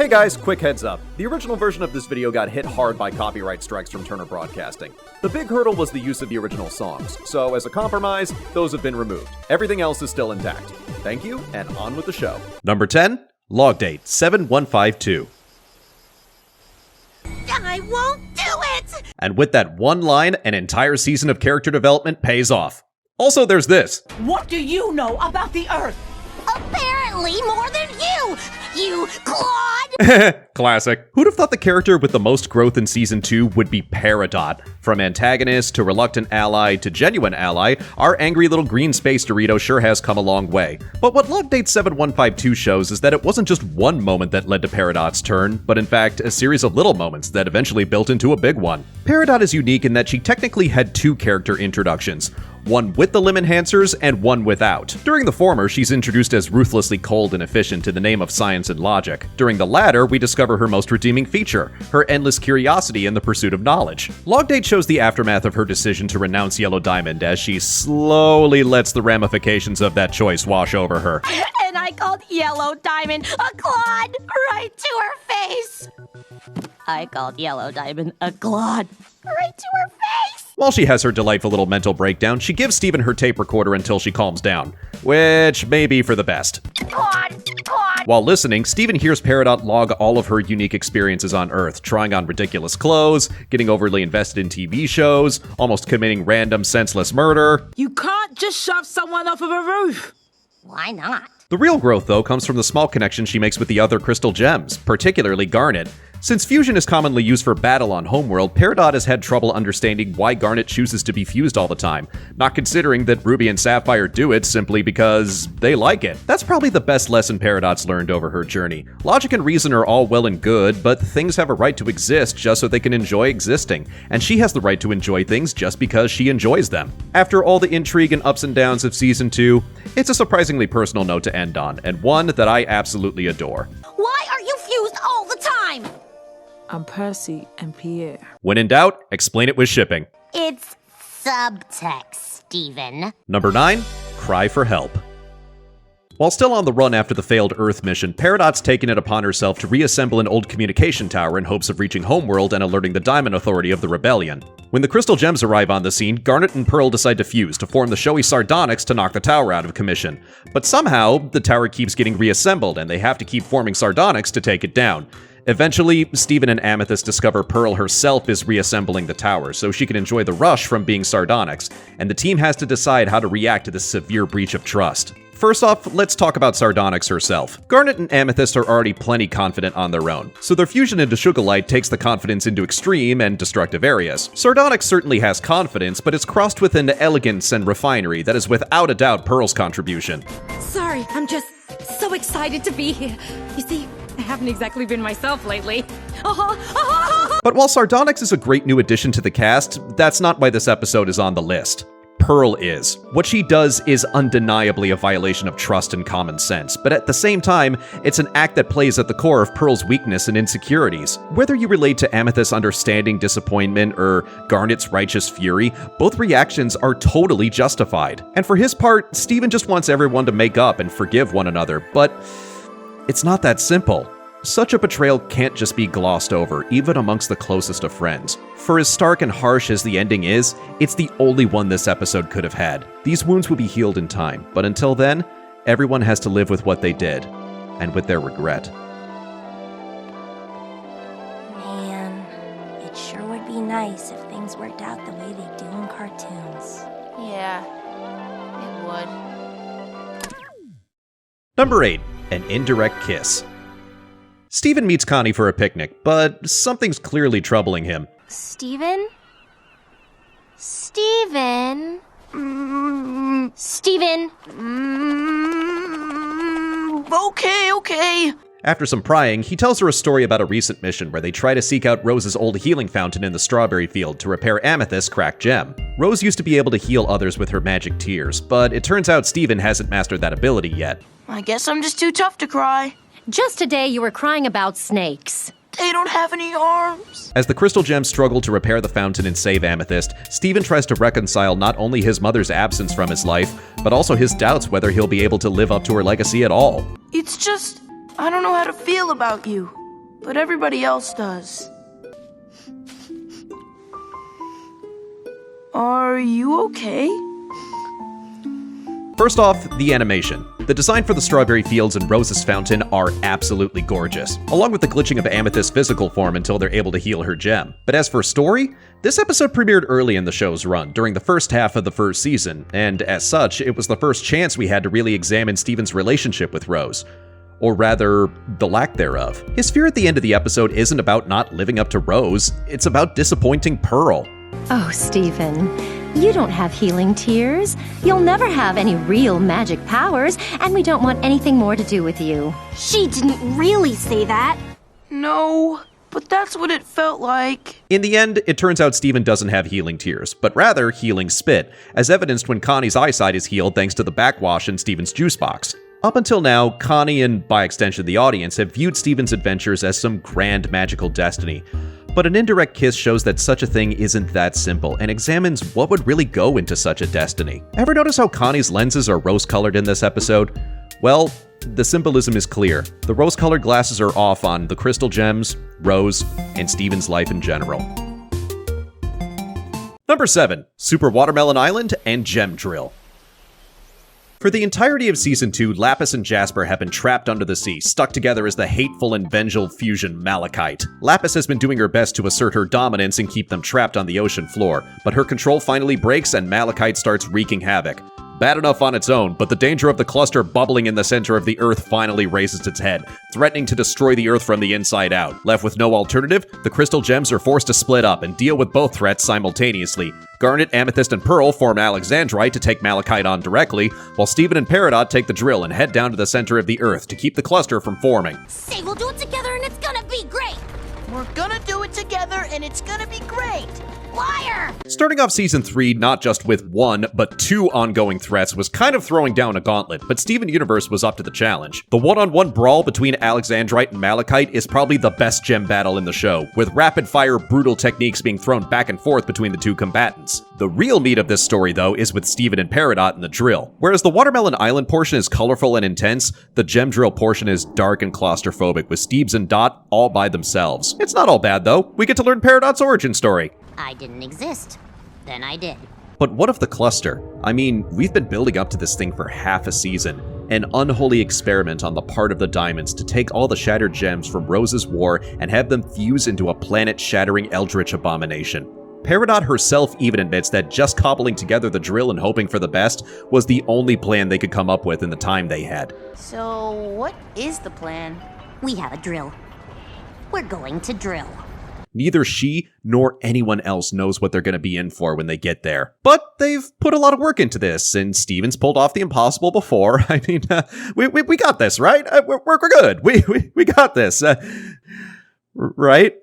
Hey guys, quick heads up. The original version of this video got hit hard by copyright strikes from Turner Broadcasting. The big hurdle was the use of the original songs, so as a compromise, those have been removed. Everything else is still intact. Thank you, and on with the show. Number 10, log date 7152. I won't do it! And with that one line, an entire season of character development pays off. Also, there's this. What do you know about the Earth? Apparently more than you Claude! Classic. Who'd have thought the character with the most growth in Season 2 would be Peridot? From antagonist to reluctant ally to genuine ally, our angry little green space Dorito sure has come a long way. But what log date 7152 shows is that it wasn't just one moment that led to Peridot's turn, but in fact a series of little moments that eventually built into a big one. Peridot is unique in that she technically had two character introductions. One with the limb enhancers and one without. During the former, she's introduced as ruthlessly cold and efficient in the name of science and logic. During the latter, we discover her most redeeming feature, her endless curiosity in the pursuit of knowledge. Log date shows the aftermath of her decision to renounce Yellow Diamond as she slowly lets the ramifications of that choice wash over her. And I called Yellow Diamond a Claude right to her face! I called Yellow Diamond a Claude right to her face! While she has her delightful little mental breakdown, she gives Steven her tape recorder until she calms down, which may be for the best. Claude! While listening, Steven hears Peridot log all of her unique experiences on Earth, trying on ridiculous clothes, getting overly invested in TV shows, almost committing random senseless murder. You can't just shove someone off of a roof. Why not? The real growth, though, comes from the small connection she makes with the other crystal gems, particularly Garnet. Since fusion is commonly used for battle on Homeworld, Peridot has had trouble understanding why Garnet chooses to be fused all the time, not considering that Ruby and Sapphire do it simply because they like it. That's probably the best lesson Peridot's learned over her journey. Logic and reason are all well and good, but things have a right to exist just so they can enjoy existing, and she has the right to enjoy things just because she enjoys them. After all the intrigue and ups and downs of Season 2, it's a surprisingly personal note to end on, and one that I absolutely adore. Why are you fused all the time? I'm Percy and Pierre. When in doubt, explain it with shipping. It's subtext, Steven. Number 9, cry for help. While still on the run after the failed Earth mission, Peridot's taken it upon herself to reassemble an old communication tower in hopes of reaching Homeworld and alerting the Diamond Authority of the rebellion. When the Crystal Gems arrive on the scene, Garnet and Pearl decide to fuse to form the showy Sardonyx to knock the tower out of commission. But somehow, the tower keeps getting reassembled and they have to keep forming Sardonyx to take it down. Eventually, Steven and Amethyst discover Pearl herself is reassembling the tower, so she can enjoy the rush from being Sardonyx, and the team has to decide how to react to this severe breach of trust. First off, let's talk about Sardonyx herself. Garnet and Amethyst are already plenty confident on their own, so their fusion into Sugarlight takes the confidence into extreme and destructive areas. Sardonyx certainly has confidence, but it's crossed with an elegance and refinery that is without a doubt Pearl's contribution. Sorry, I'm just so excited to be here. You see, I haven't exactly been myself lately. But while Sardonyx is a great new addition to the cast, that's not why this episode is on the list. Pearl is. What she does is undeniably a violation of trust and common sense, but at the same time, it's an act that plays at the core of Pearl's weakness and insecurities. Whether you relate to Amethyst's understanding disappointment or Garnet's righteous fury, both reactions are totally justified. And for his part, Steven just wants everyone to make up and forgive one another, but it's not that simple. Such a betrayal can't just be glossed over, even amongst the closest of friends. For as stark and harsh as the ending is, it's the only one this episode could have had. These wounds will be healed in time, but until then, everyone has to live with what they did, and with their regret. Man, it sure would be nice if things worked out the way they do in cartoons. Yeah, it would. Number 8, an indirect kiss. Steven meets Connie for a picnic, but something's clearly troubling him. Steven? Steven? Steven? Okay. After some prying, he tells her a story about a recent mission where they try to seek out Rose's old healing fountain in the strawberry field to repair Amethyst's cracked gem. Rose used to be able to heal others with her magic tears, but it turns out Steven hasn't mastered that ability yet. I guess I'm just too tough to cry. Just today you were crying about snakes. They don't have any arms. As the Crystal Gems struggle to repair the fountain and save Amethyst, Steven tries to reconcile not only his mother's absence from his life, but also his doubts whether he'll be able to live up to her legacy at all. It's just, I don't know how to feel about you. but everybody else does. Are you okay? First off, the animation. The design for the strawberry fields and Rose's fountain are absolutely gorgeous, along with the glitching of Amethyst's physical form until they're able to heal her gem. But as for story, this episode premiered early in the show's run, during the first half of the first season, and as such, it was the first chance we had to really examine Steven's relationship with Rose. Or rather, the lack thereof. His fear at the end of the episode isn't about not living up to Rose, it's about disappointing Pearl. Oh, Stephen, you don't have healing tears. You'll never have any real magic powers, and we don't want anything more to do with you. She didn't really say that. No, but that's what it felt like. In the end, it turns out Steven doesn't have healing tears, but rather healing spit, as evidenced when Connie's eyesight is healed thanks to the backwash in Steven's juice box. Up until now, Connie and, by extension, the audience have viewed Steven's adventures as some grand magical destiny. But an Indirect Kiss shows that such a thing isn't that simple and examines what would really go into such a destiny. Ever notice how Connie's lenses are rose-colored in this episode? Well, the symbolism is clear. The rose-colored glasses are off on the crystal gems, Rose, and Steven's life in general. Number 7. Super Watermelon Island and Gem Drill. For the entirety of Season 2, Lapis and Jasper have been trapped under the sea, stuck together as the hateful and vengeful fusion Malachite. Lapis has been doing her best to assert her dominance and keep them trapped on the ocean floor, but her control finally breaks and Malachite starts wreaking havoc. Bad enough on its own, but the danger of the cluster bubbling in the center of the Earth finally raises its head, threatening to destroy the Earth from the inside out. Left with no alternative, the crystal gems are forced to split up and deal with both threats simultaneously. Garnet, Amethyst, and Pearl form Alexandrite to take Malachite on directly, while Steven and Peridot take the drill and head down to the center of the Earth to keep the cluster from forming. Say we'll do it together and it's gonna be great. We're gonna do it together and it's gonna be great. Liar! Starting off Season 3 not just with one, but two ongoing threats was kind of throwing down a gauntlet, but Steven Universe was up to the challenge. The one-on-one brawl between Alexandrite and Malachite is probably the best gem battle in the show, with rapid-fire, brutal techniques being thrown back and forth between the two combatants. The real meat of this story, though, is with Steven and Peridot in the drill. Whereas the Watermelon Island portion is colorful and intense, the gem drill portion is dark and claustrophobic, with Steebs and Dot all by themselves. It's not all bad, though. We get to learn Peridot's origin story. I didn't exist. Then I did. But what of the cluster? I mean, we've been building up to this thing for half a season. An unholy experiment on the part of the Diamonds to take all the shattered gems from Rose's war and have them fuse into a planet-shattering eldritch abomination. Peridot herself even admits that just cobbling together the drill and hoping for the best was the only plan they could come up with in the time they had. So, what is the plan? We have a drill. We're going to drill. Neither she nor anyone else knows what they're going to be in for when they get there. But they've put a lot of work into this, and Steven's pulled off the impossible before. I mean, we got this, right? We're good. We got this. Right?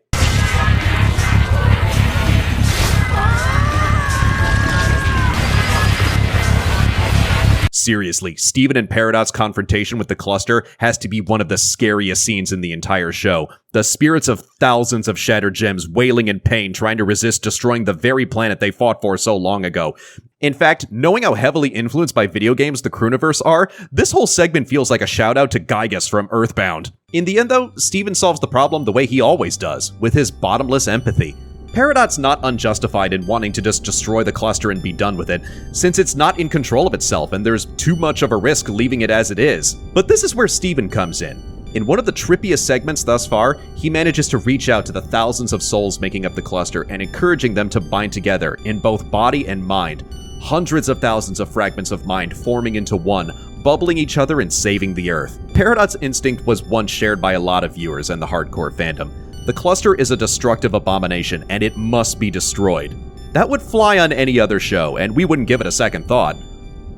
Seriously, Steven and Peridot's confrontation with the cluster has to be one of the scariest scenes in the entire show. The spirits of thousands of shattered gems wailing in pain, trying to resist destroying the very planet they fought for so long ago. In fact, knowing how heavily influenced by video games the Crooniverse are, this whole segment feels like a shout out to Gygas from Earthbound. In the end though, Steven solves the problem the way he always does, with his bottomless empathy. Peridot's not unjustified in wanting to just destroy the cluster and be done with it, since it's not in control of itself and there's too much of a risk leaving it as it is. But this is where Steven comes in. In one of the trippiest segments thus far, he manages to reach out to the thousands of souls making up the cluster and encouraging them to bind together in both body and mind. Hundreds of thousands of fragments of mind forming into one, bubbling each other and saving the Earth. Peridot's instinct was one shared by a lot of viewers and the hardcore fandom. The cluster is a destructive abomination, and it must be destroyed. That would fly on any other show, and we wouldn't give it a second thought.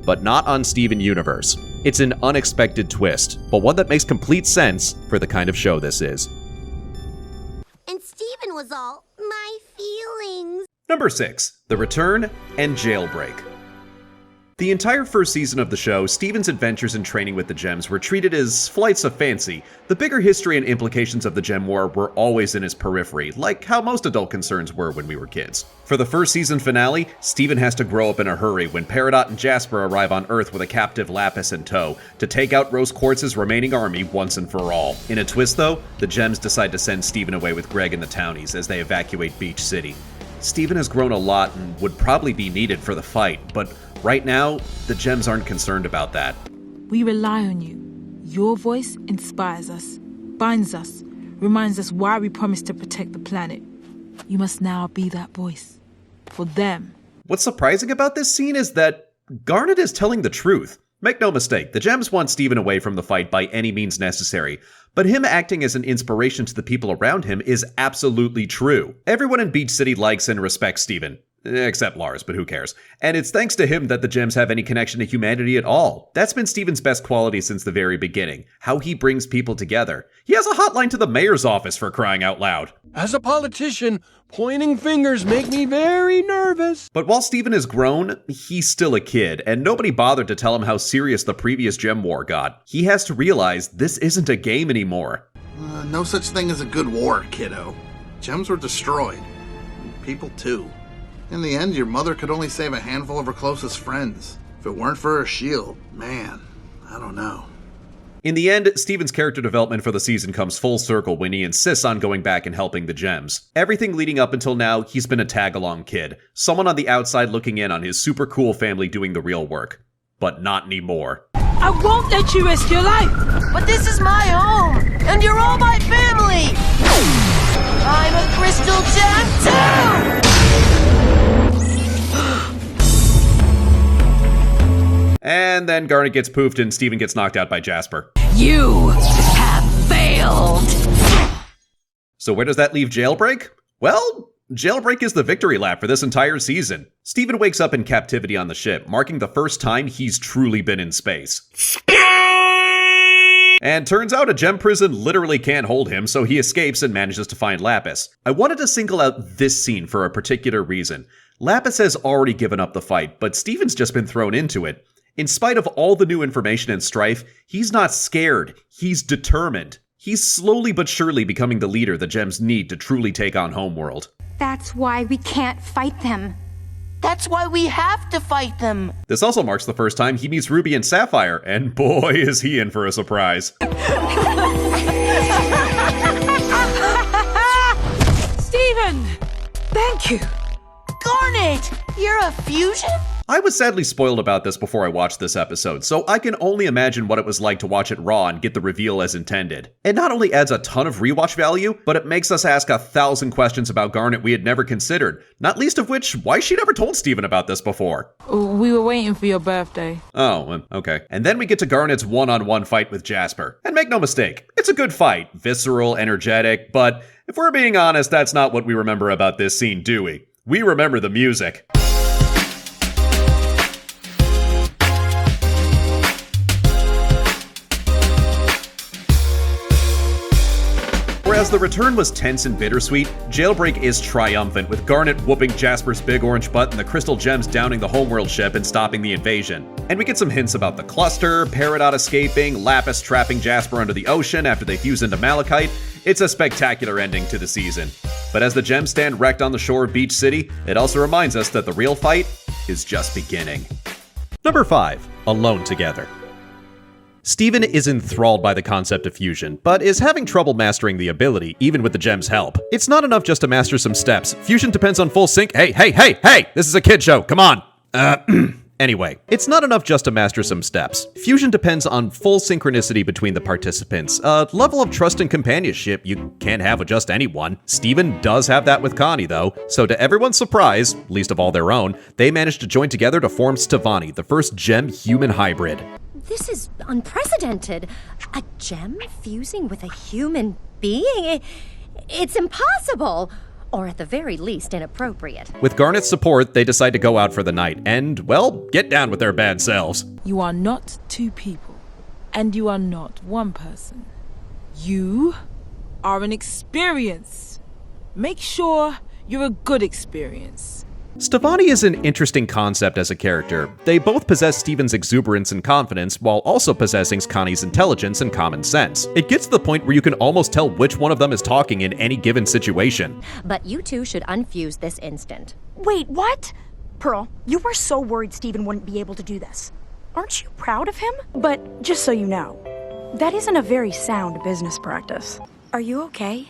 But not on Steven Universe. It's an unexpected twist, but one that makes complete sense for the kind of show this is. And Stephen was all my feelings. Number 6. The Return and Jailbreak. The entire first season of the show, Steven's adventures and training with the gems were treated as flights of fancy. The bigger history and implications of the Gem War were always in his periphery, like how most adult concerns were when we were kids. For the first season finale, Steven has to grow up in a hurry when Peridot and Jasper arrive on Earth with a captive Lapis in tow to take out Rose Quartz's remaining army once and for all. In a twist though, the gems decide to send Steven away with Greg and the townies as they evacuate Beach City. Steven has grown a lot and would probably be needed for the fight, but right now, the gems aren't concerned about that. We rely on you. Your voice inspires us, binds us, reminds us why we promised to protect the planet. You must now be that voice. For them. What's surprising about this scene is that Garnet is telling the truth. Make no mistake, the gems want Steven away from the fight by any means necessary, but him acting as an inspiration to the people around him is absolutely true. Everyone in Beach City likes and respects Steven. Except Lars, but who cares? And it's thanks to him that the gems have any connection to humanity at all. That's been Steven's best quality since the very beginning, how he brings people together. He has a hotline to the mayor's office, for crying out loud. As a politician, pointing fingers make me very nervous. But while Steven has grown, he's still a kid, and nobody bothered to tell him how serious the previous Gem War got. He has to realize this isn't a game anymore. No such thing as a good war, kiddo. Gems were destroyed. People too. In the end, your mother could only save a handful of her closest friends. If it weren't for her shield, man, I don't know. In the end, Steven's character development for the season comes full circle when he insists on going back and helping the gems. Everything leading up until now, he's been a tag-along kid. Someone on the outside looking in on his super cool family doing the real work. But not anymore. I won't let you risk your life! But this is my home, and you're all my family! I'm a crystal gem too! And then Garnet gets poofed and Steven gets knocked out by Jasper. You have failed! So where does that leave Jailbreak? Well, Jailbreak is the victory lap for this entire season. Steven wakes up in captivity on the ship, marking the first time he's truly been in space. And turns out a gem prison literally can't hold him, so he escapes and manages to find Lapis. I wanted to single out this scene for a particular reason. Lapis has already given up the fight, but Steven's just been thrown into it. In spite of all the new information and strife, he's not scared. He's determined. He's slowly but surely becoming the leader the gems need to truly take on Homeworld. That's why we can't fight them. That's why we have to fight them! This also marks the first time he meets Ruby and Sapphire, and boy is he in for a surprise. Steven! Thank you! Garnet! You're a fusion? I was sadly spoiled about this before I watched this episode, so I can only imagine what it was like to watch it raw and get the reveal as intended. It not only adds a ton of rewatch value, but it makes us ask 1,000 questions about Garnet we had never considered, not least of which, why she never told Steven about this before. We were waiting for your birthday. Oh, okay. And then we get to Garnet's one-on-one fight with Jasper. And make no mistake, it's a good fight, visceral, energetic, but if we're being honest, that's not what we remember about this scene, do we? We remember the music. Whereas the return was tense and bittersweet, Jailbreak is triumphant, with Garnet whooping Jasper's big orange butt and the crystal gems downing the Homeworld ship and stopping the invasion. And we get some hints about the cluster, Peridot escaping, Lapis trapping Jasper under the ocean after they fuse into Malachite. It's a spectacular ending to the season. But as the gems stand wrecked on the shore of Beach City, it also reminds us that the real fight is just beginning. Number 5. Alone Together. Steven is enthralled by the concept of fusion, but is having trouble mastering the ability, even with the gem's help. It's not enough just to master some steps. Fusion depends on full sync. Hey! This is a kid show, come on! Anyway, it's not enough just to master some steps. Fusion depends on full synchronicity between the participants, a level of trust and companionship you can't have with just anyone. Steven does have that with Connie, though, so to everyone's surprise, least of all their own, they managed to join together to form Stevani, the first gem-human hybrid. This is unprecedented. A gem fusing with a human being? It's impossible. Or at the very least, inappropriate. With Garnet's support, they decide to go out for the night and, well, get down with their bad selves. You are not two people, and you are not one person. You are an experience. Make sure you're a good experience. Stefani is an interesting concept as a character. They both possess Steven's exuberance and confidence, while also possessing Connie's intelligence and common sense. It gets to the point where you can almost tell which one of them is talking in any given situation. But you two should unfuse this instant. Wait, what? Pearl, you were so worried Steven wouldn't be able to do this. Aren't you proud of him? But just so you know, that isn't a very sound business practice. Are you okay?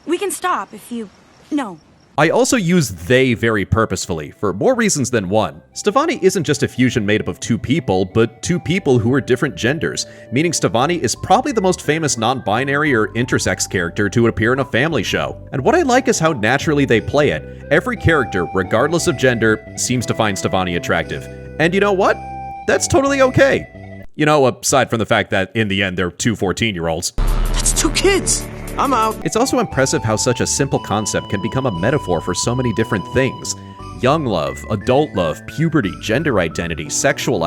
We can stop if you... No. I also use they very purposefully, for more reasons than one. Stefani isn't just a fusion made up of two people, but two people who are different genders, meaning Stefani is probably the most famous non-binary or intersex character to appear in a family show. And what I like is how naturally they play it. Every character, regardless of gender, seems to find Stefani attractive. And you know what? That's totally okay. You know, aside from the fact that in the end they're two 14-year-olds. That's two kids! I'm out. It's also impressive how such a simple concept can become a metaphor for so many different things. Young love, adult love, puberty, gender identity, sexual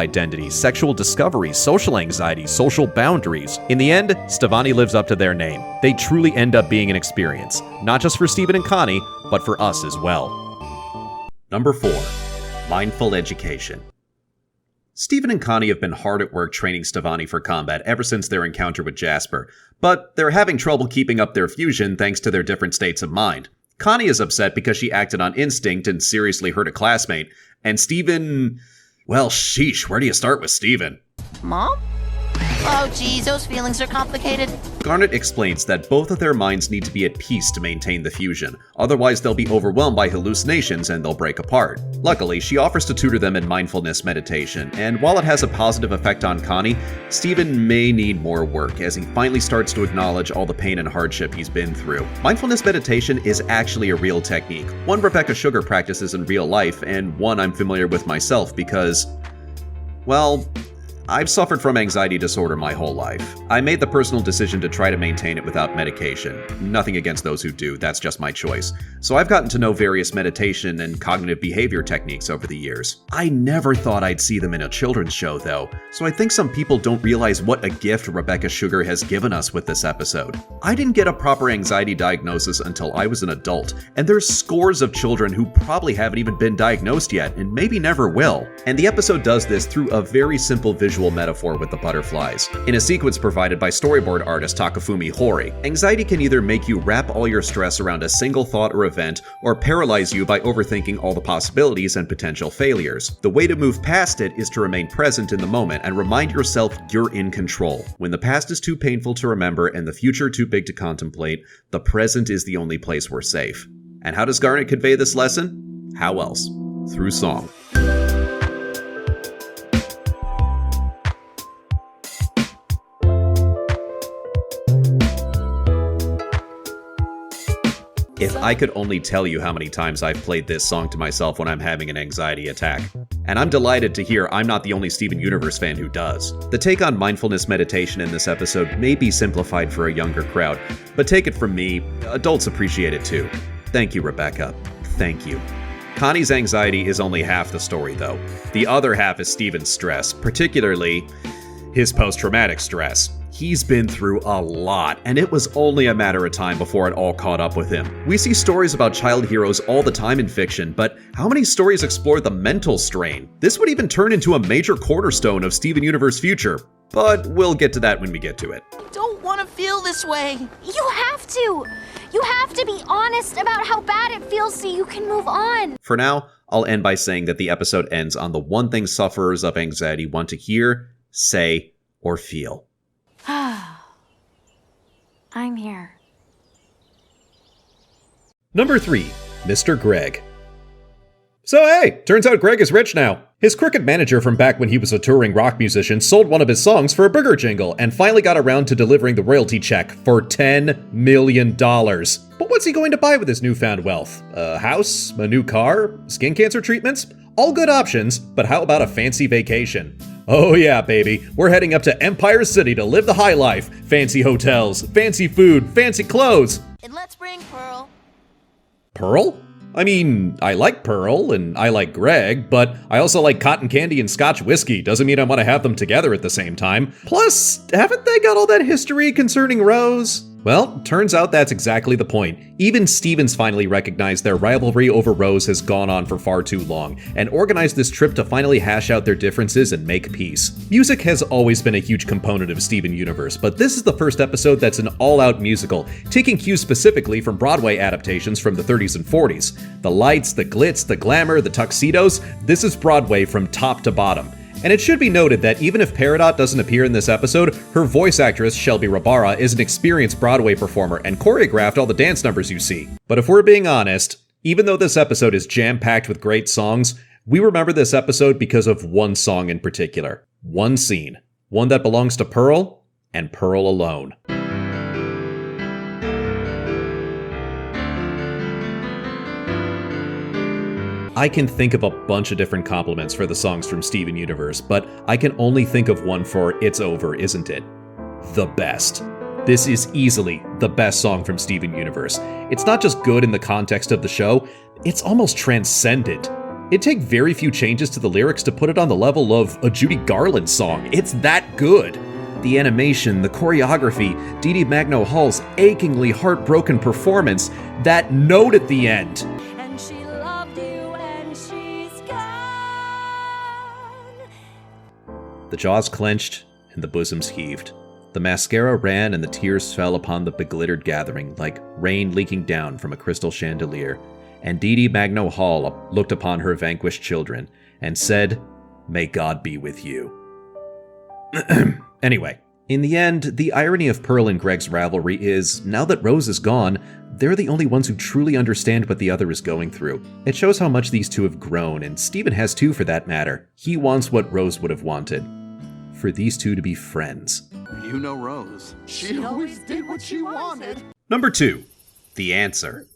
discovery, social anxiety, social boundaries. In the end, Stefani lives up to their name. They truly end up being an experience, not just for Steven and Connie, but for us as well. Number 4. Mindful education. Steven and Connie have been hard at work training Stefani for combat ever since their encounter with Jasper, but they're having trouble keeping up their fusion thanks to their different states of mind. Connie is upset because she acted on instinct and seriously hurt a classmate, and Steven... well, sheesh, where do you start with Steven? Mom? Oh, geez, those feelings are complicated. Garnet explains that both of their minds need to be at peace to maintain the fusion, otherwise they'll be overwhelmed by hallucinations and they'll break apart. Luckily, she offers to tutor them in mindfulness meditation, and while it has a positive effect on Connie, Steven may need more work as he finally starts to acknowledge all the pain and hardship he's been through. Mindfulness meditation is actually a real technique, one Rebecca Sugar practices in real life, and one I'm familiar with myself because, well, I've suffered from anxiety disorder my whole life. I made the personal decision to try to maintain it without medication. Nothing against those who do, that's just my choice. So I've gotten to know various meditation and cognitive behavior techniques over the years. I never thought I'd see them in a children's show though, so I think some people don't realize what a gift Rebecca Sugar has given us with this episode. I didn't get a proper anxiety diagnosis until I was an adult, and there's scores of children who probably haven't even been diagnosed yet and maybe never will. And the episode does this through a very simple visual metaphor with the butterflies. In a sequence provided by storyboard artist Takafumi Hori, anxiety can either make you wrap all your stress around a single thought or event, or paralyze you by overthinking all the possibilities and potential failures. The way to move past it is to remain present in the moment and remind yourself you're in control. When the past is too painful to remember and the future too big to contemplate, the present is the only place we're safe. And how does Garnet convey this lesson? How else? Through song. If I could only tell you how many times I've played this song to myself when I'm having an anxiety attack. And I'm delighted to hear I'm not the only Steven Universe fan who does. The take on mindfulness meditation in this episode may be simplified for a younger crowd, but take it from me, adults appreciate it too. Thank you, Rebecca. Thank you. Connie's anxiety is only half the story, though. The other half is Steven's stress, particularly his post-traumatic stress. He's been through a lot, and it was only a matter of time before it all caught up with him. We see stories about child heroes all the time in fiction, but how many stories explore the mental strain? This would even turn into a major cornerstone of Steven Universe future, but we'll get to that when we get to it. I don't want to feel this way. You have to! You have to be honest about how bad it feels so you can move on. For now, I'll end by saying that the episode ends on the one thing sufferers of anxiety want to hear, say, or feel. I'm here. Number 3, Mr. Greg. So hey, turns out Greg is rich now. His crooked manager from back when he was a touring rock musician sold one of his songs for a burger jingle and finally got around to delivering the royalty check for $10 million. But what's he going to buy with his newfound wealth? A house? A new car? Skin cancer treatments? All good options, but how about a fancy vacation? Oh yeah, baby, we're heading up to Empire City to live the high life. Fancy hotels, fancy food, fancy clothes. And let's bring Pearl. Pearl? I mean, I like Pearl and I like Greg, but I also like cotton candy and Scotch whiskey. Doesn't mean I want to have them together at the same time. Plus, haven't they got all that history concerning Rose? Well, turns out that's exactly the point. Even Steven's finally recognized their rivalry over Rose has gone on for far too long, and organized this trip to finally hash out their differences and make peace. Music has always been a huge component of Steven Universe, but this is the first episode that's an all-out musical, taking cues specifically from Broadway adaptations from the 30s and 40s. The lights, the glitz, the glamour, the tuxedos, this is Broadway from top to bottom. And it should be noted that even if Peridot doesn't appear in this episode, her voice actress, Shelby Rabara, is an experienced Broadway performer and choreographed all the dance numbers you see. But if we're being honest, even though this episode is jam-packed with great songs, we remember this episode because of one song in particular. One scene. One that belongs to Pearl, and Pearl alone. I can think of a bunch of different compliments for the songs from Steven Universe, but I can only think of one for It's Over, Isn't It? The best. This is easily the best song from Steven Universe. It's not just good in the context of the show, it's almost transcendent. It'd take very few changes to the lyrics to put it on the level of a Judy Garland song. It's that good. The animation, the choreography, Dee Dee Magno-Hall's achingly heartbroken performance, that note at the end. The jaws clenched and the bosoms heaved. The mascara ran and the tears fell upon the beglittered gathering like rain leaking down from a crystal chandelier. And Dee Dee Magno-Hall looked upon her vanquished children and said, "May God be with you." Anyway, in the end, the irony of Pearl and Greg's rivalry is, now that Rose is gone, they're the only ones who truly understand what the other is going through. It shows how much these two have grown, and Steven has too for that matter. He wants what Rose would have wanted. For these two to be friends. You know Rose. She always did what she wanted. Number 2. The answer.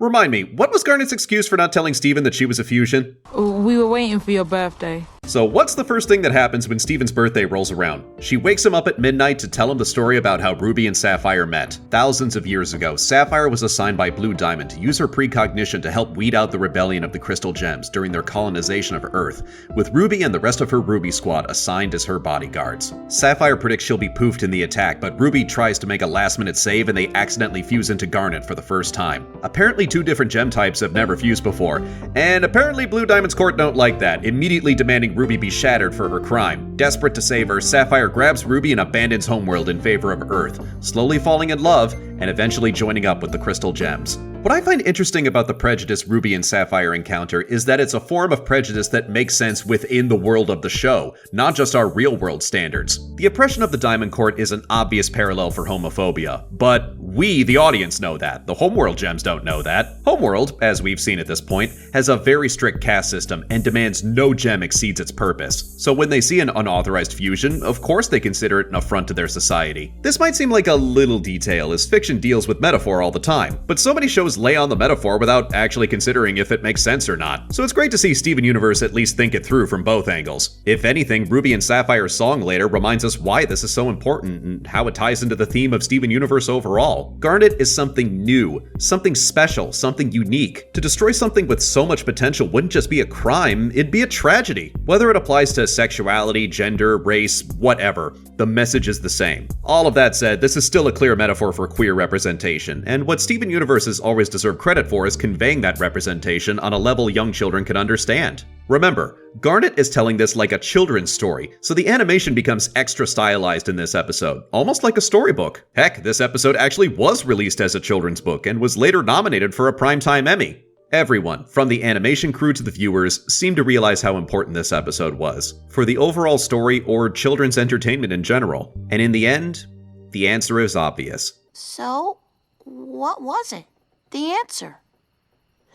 Remind me, what was Garnet's excuse for not telling Steven that she was a fusion? We were waiting for your birthday. So what's the first thing that happens when Steven's birthday rolls around? She wakes him up at midnight to tell him the story about how Ruby and Sapphire met. Thousands of years ago, Sapphire was assigned by Blue Diamond to use her precognition to help weed out the rebellion of the Crystal Gems during their colonization of Earth, with Ruby and the rest of her Ruby squad assigned as her bodyguards. Sapphire predicts she'll be poofed in the attack, but Ruby tries to make a last-minute save and they accidentally fuse into Garnet for the first time. Apparently 2 different gem types have never fused before, and apparently Blue Diamond's court don't like that, immediately demanding Ruby be shattered for her crime. Desperate to save her, Sapphire grabs Ruby and abandons Homeworld in favor of Earth, slowly falling in love and eventually joining up with the Crystal Gems. What I find interesting about the prejudice Ruby and Sapphire encounter is that it's a form of prejudice that makes sense within the world of the show, not just our real-world standards. The oppression of the Diamond Court is an obvious parallel for homophobia, but we, the audience, know that. The Homeworld Gems don't know that. Homeworld, as we've seen at this point, has a very strict caste system and demands no gem exceeds its purpose. So when they see an unauthorized fusion, of course they consider it an affront to their society. This might seem like a little detail, as fiction deals with metaphor all the time, but so many shows lay on the metaphor without actually considering if it makes sense or not. So it's great to see Steven Universe at least think it through from both angles. If anything, Ruby and Sapphire's song later reminds us why this is so important and how it ties into the theme of Steven Universe overall. Garnet is something new, something special, something unique. To destroy something with so much potential wouldn't just be a crime, it'd be a tragedy. Whether it applies to sexuality, gender, race, whatever, the message is the same. All of that said, this is still a clear metaphor for queer representation, and what Steven Universe has always deserved credit for is conveying that representation on a level young children can understand. Remember, Garnet is telling this like a children's story, so the animation becomes extra stylized in this episode, almost like a storybook. Heck, this episode actually was released as a children's book and was later nominated for a Primetime Emmy. Everyone, from the animation crew to the viewers, seemed to realize how important this episode was, for the overall story or children's entertainment in general. And in the end, the answer is obvious. So, what was it? The answer?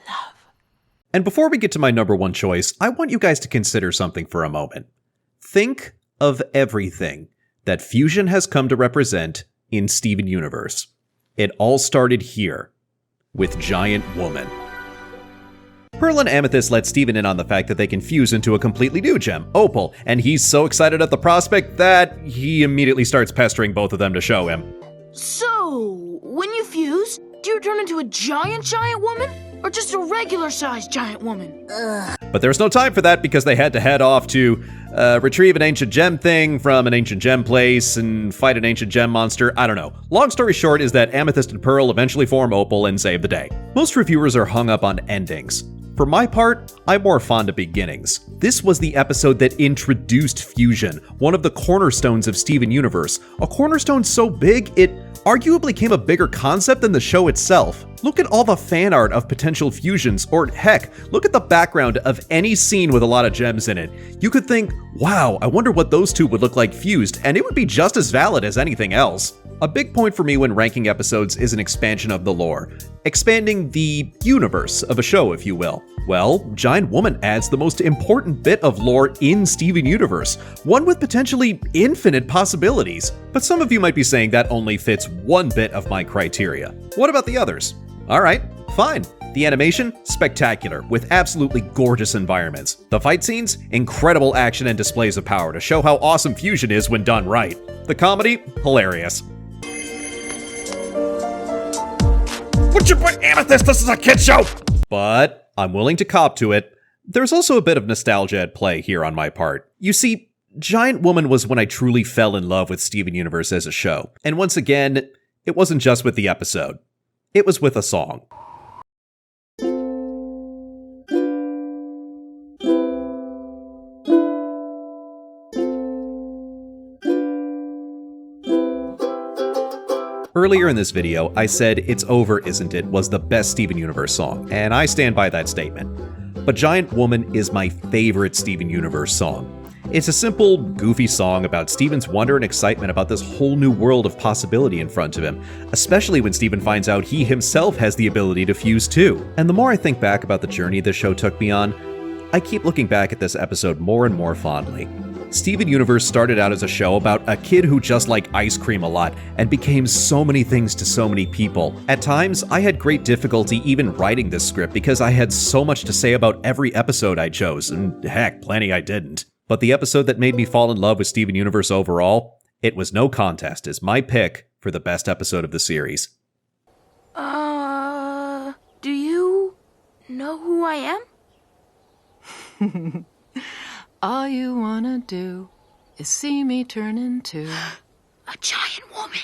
Love. And before we get to my number 1 choice, I want you guys to consider something for a moment. Think of everything that fusion has come to represent in Steven Universe. It all started here, with Giant Woman. Pearl and Amethyst let Steven in on the fact that they can fuse into a completely new gem, Opal, and he's so excited at the prospect that he immediately starts pestering both of them to show him. So, when you fuse, do you turn into a giant woman? or just a regular-sized giant woman? But there's no time for that because they had to head off to retrieve an ancient gem thing from an ancient gem place and fight an ancient gem monster. I don't know. Long story short is that Amethyst and Pearl eventually form Opal and save the day. Most reviewers are hung up on endings. For my part, I'm more fond of beginnings. This was the episode that introduced fusion, one of the cornerstones of Steven Universe. A cornerstone so big, it arguably became a bigger concept than the show itself. Look at all the fan art of potential fusions, or heck, look at the background of any scene with a lot of gems in it. You could think, wow, I wonder what those two would look like fused, and it would be just as valid as anything else. A big point for me when ranking episodes is an expansion of the lore. Expanding the universe of a show, if you will. Well, Giant Woman adds the most important bit of lore in Steven Universe, one with potentially infinite possibilities. But some of you might be saying that only fits one bit of my criteria. What about the others? Alright, fine. The animation, spectacular, with absolutely gorgeous environments. The fight scenes, incredible action and displays of power to show how awesome fusion is when done right. The comedy, hilarious. Would you put Amethyst? This is a kid's show! But I'm willing to cop to it. There's also a bit of nostalgia at play here on my part. You see, Giant Woman was when I truly fell in love with Steven Universe as a show. And once again, it wasn't just with the episode. It was with a song. Earlier in this video, I said It's Over, Isn't It was the best Steven Universe song, and I stand by that statement. But Giant Woman is my favorite Steven Universe song. It's a simple, goofy song about Steven's wonder and excitement about this whole new world of possibility in front of him, especially when Steven finds out he himself has the ability to fuse too. And the more I think back about the journey this show took me on, I keep looking back at this episode more and more fondly. Steven Universe started out as a show about a kid who just liked ice cream a lot and became so many things to so many people. At times, I had great difficulty even writing this script because I had so much to say about every episode I chose, and heck, plenty I didn't. But the episode that made me fall in love with Steven Universe overall, it was no contest, is my pick for the best episode of the series. Do you know who I am? All you wanna do is see me turn into a giant woman.